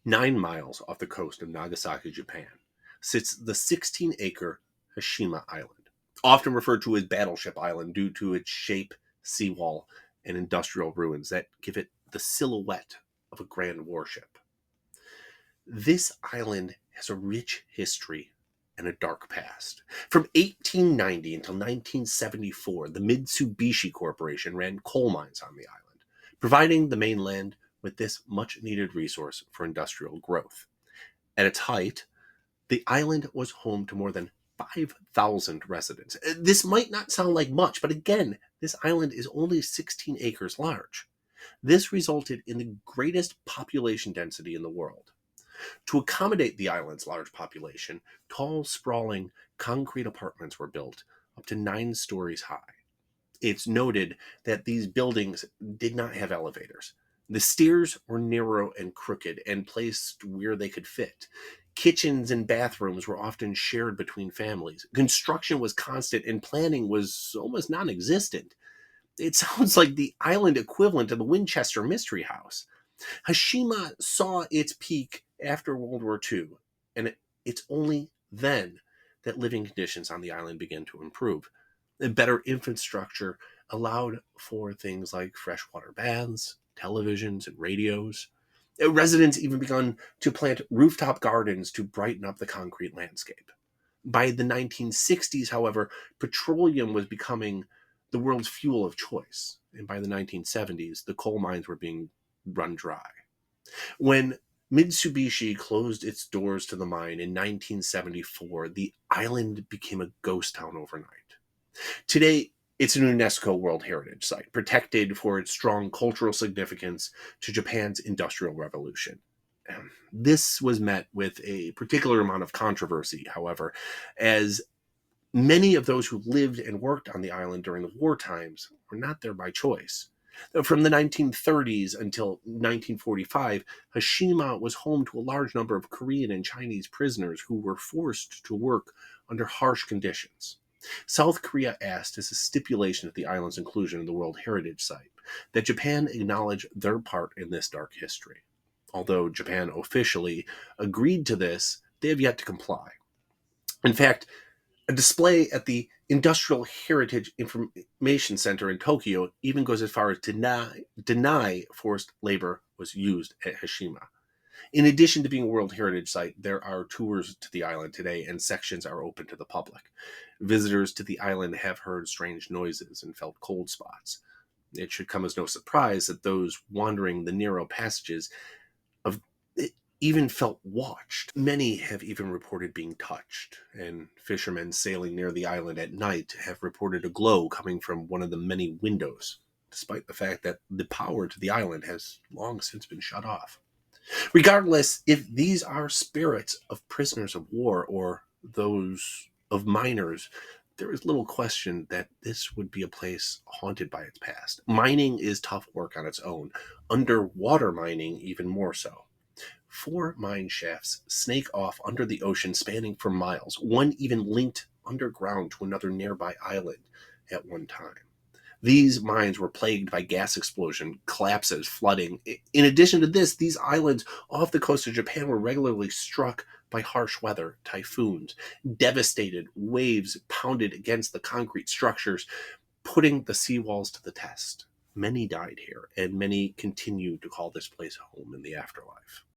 9 miles off the coast of Nagasaki, Japan, sits the 16-acre Hashima Island, often referred to as Battleship Island due to its shape, seawall, and industrial ruins that give it the silhouette of a grand warship. This island has a rich history and a dark past. From 1890 until 1974, the Mitsubishi Corporation ran coal mines on the island, providing the mainland with this much needed resource for industrial growth. At its height, the island was home to more than 5,000 residents. This might not sound like much, but again, this island is only 16 acres large. This resulted in the greatest population density in the world. To accommodate the island's large population, tall, sprawling concrete apartments were built up to 9 stories high. It's noted that these buildings did not have elevators. The stairs were narrow and crooked and placed where they could fit. Kitchens and bathrooms were often shared between families. Construction was constant and planning was almost non existent. It sounds like the island equivalent to the Winchester Mystery House. Hashima saw its peak after World War II, and it's only then that living conditions on the island began to improve. And better infrastructure allowed for things like freshwater baths, televisions, and radios. Residents even began to plant rooftop gardens to brighten up the concrete landscape. By the 1960s, however, petroleum was becoming the world's fuel of choice, and by the 1970s, the coal mines were being run dry. When Mitsubishi closed its doors to the mine in 1974, the island became a ghost town overnight. Today, it's an UNESCO World Heritage Site, protected for its strong cultural significance to Japan's Industrial Revolution. This was met with a particular amount of controversy, however, as many of those who lived and worked on the island during the war times were not there by choice. From the 1930s until 1945, Hashima was home to a large number of Korean and Chinese prisoners who were forced to work under harsh conditions. South Korea asked as a stipulation of the island's inclusion in the World Heritage Site that Japan acknowledge their part in this dark history. Although Japan officially agreed to this, they have yet to comply. In fact, a display at the Industrial Heritage Information Center in Tokyo even goes as far as to deny forced labor was used at Hashima. In addition to being a World Heritage Site, there are tours to the island today, and sections are open to the public. Visitors to the island have heard strange noises and felt cold spots. It should come as no surprise that those wandering the narrow passages of even felt watched. Many have even reported being touched, and fishermen sailing near the island at night have reported a glow coming from one of the many windows, despite the fact that the power to the island has long since been shut off. Regardless, if these are spirits of prisoners of war or those of miners, there is little question that this would be a place haunted by its past. Mining is tough work on its own. Underwater mining, even more so. 4 mine shafts snake off under the ocean, spanning for miles. One even linked underground to another nearby island at one time. These mines were plagued by gas explosion, collapses, flooding. In addition to this, these islands off the coast of Japan were regularly struck by harsh weather, typhoons. Devastated waves pounded against the concrete structures, putting the seawalls to the test. Many died here, and many continue to call this place home in the afterlife.